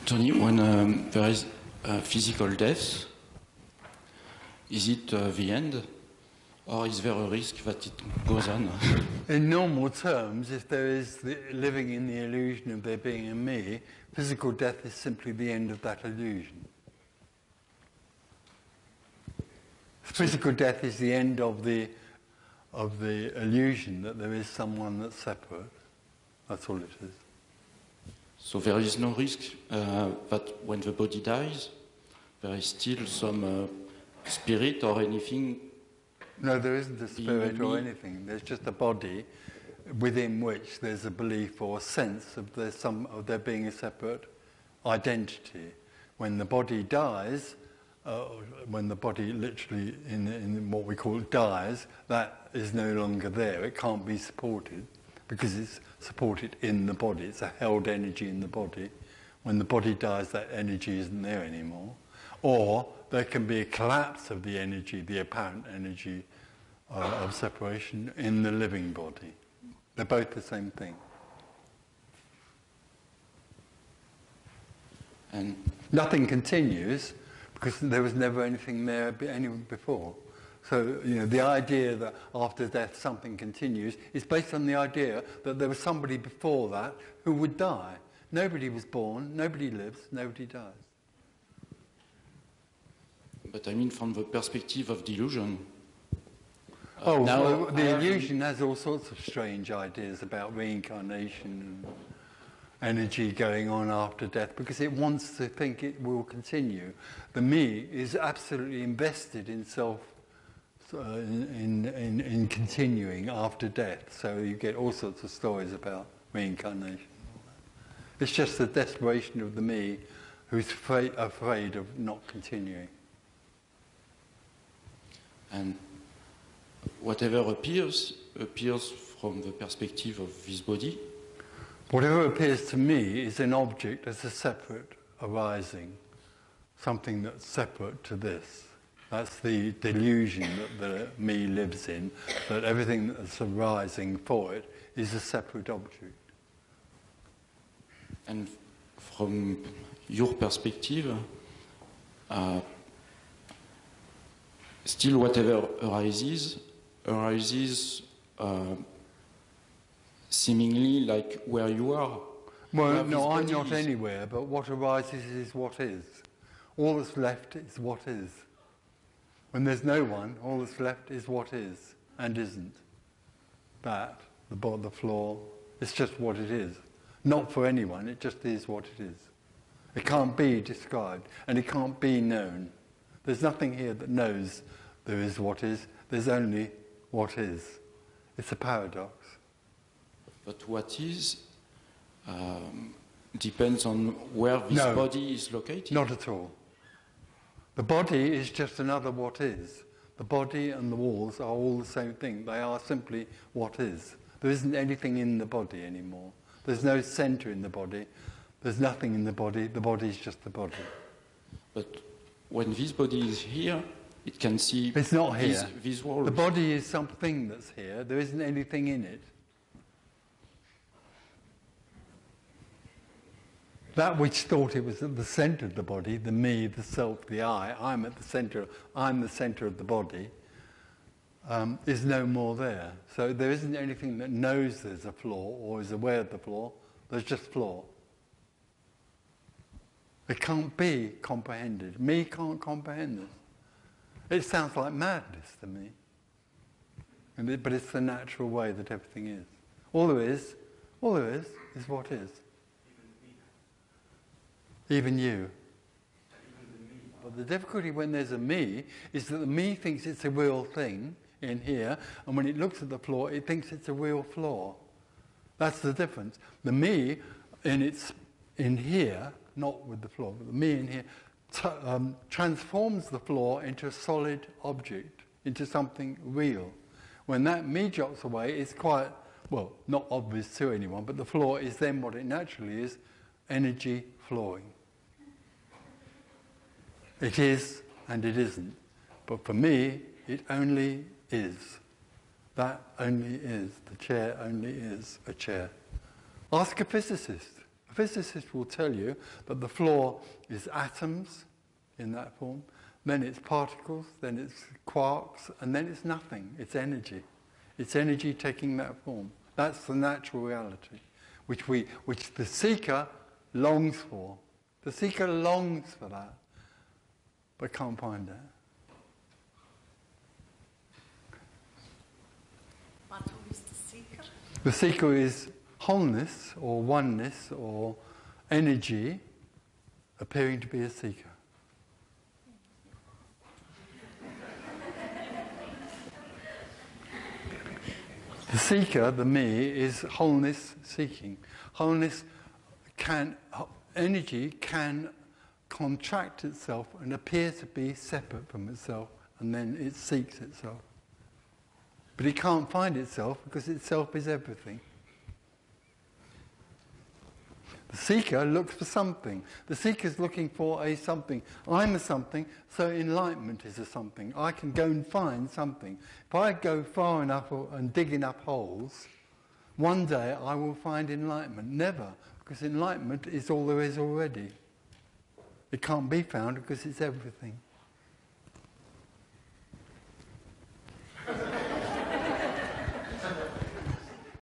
Tony, when there is physical death, is it the end, or is there a risk that it goes on? In normal terms, if there is living in the illusion of there being a me, physical death is simply the end of that illusion. Physical death is the end of the illusion that there is someone that's separate. That's all it is. So there is no risk that when the body dies, there is still some spirit or anything? No, there isn't a spirit or anything. There's just a body within which there's a belief or a sense of there being a separate identity. When the body dies, when the body literally in what we call dies, that is no longer there. It can't be supported because it's supported in the body. It's a held energy in the body. When the body dies, that energy isn't there anymore. Or there can be a collapse of the energy, the apparent energy of separation in the living body. They're both the same thing. And nothing continues because there was never anything there before. So, the idea that after death something continues is based on the idea that there was somebody before that who would die. Nobody was born, nobody lives, nobody dies. But I mean from the perspective of delusion. The illusion has all sorts of strange ideas about reincarnation and energy going on after death because it wants to think it will continue. The me is absolutely invested in self, in continuing after death. So you get all sorts of stories about reincarnation. It's just the desperation of the me who's afraid of not continuing. And whatever appears from the perspective of this body. Whatever appears to me is an object as a separate arising, something that's separate to this. That's the delusion that the me lives in, that everything that's arising for it is a separate object. And from your perspective, still whatever arises seemingly like where you are. Well, no, I'm not anywhere, but what arises is what is. All that's left is what is. When there's no one, all that's left is what is and isn't. That, the floor, it's just what it is. Not for anyone, it just is what it is. It can't be described and it can't be known. There's nothing here that knows there is what is. There's only what is. It's a paradox. But what is depends on where this body is located? Not at all. The body is just another what is. The body and the walls are all the same thing. They are simply what is. There isn't anything in the body anymore. There's no centre in the body. There's nothing in the body. The body is just the body. But when this body is here, it can see it's not here. These walls. The body is something that's here. There isn't anything in it. That which thought it was at the centre of the body, the me, the self, the I'm at the centre, I'm the centre of the body, is no more there. So there isn't anything that knows there's a floor or is aware of the floor. There's just floor. It can't be comprehended. Me can't comprehend this. It sounds like madness to me. But it's the natural way that everything is. All there is what is. Even you. But the difficulty when there's a me is that the me thinks it's a real thing in here, and when it looks at the floor, it thinks it's a real floor. That's the difference. The me in here, not with the floor, but the me in here transforms the floor into a solid object, into something real. When that me drops away, it's quite, well, not obvious to anyone, but the floor is then what it naturally is, energy flowing. It is and it isn't. But for me, it only is. That only is. The chair only is a chair. Ask a physicist. A physicist will tell you that the floor is atoms in that form, then it's particles, then it's quarks, and then it's nothing. It's energy. It's energy taking that form. That's the natural reality, which the seeker longs for. The seeker longs for that, but can't find it. But who is the seeker? The seeker is wholeness or oneness or energy appearing to be a seeker. The seeker, the me, is wholeness seeking. Wholeness energy can contract itself and appear to be separate from itself, and then it seeks itself. But it can't find itself because itself is everything. The seeker looks for something. The seeker is looking for a something. I'm a something, so enlightenment is a something. I can go and find something. If I go far enough and dig enough holes, one day I will find enlightenment. Never, because enlightenment is all there is already. It can't be found because it's everything.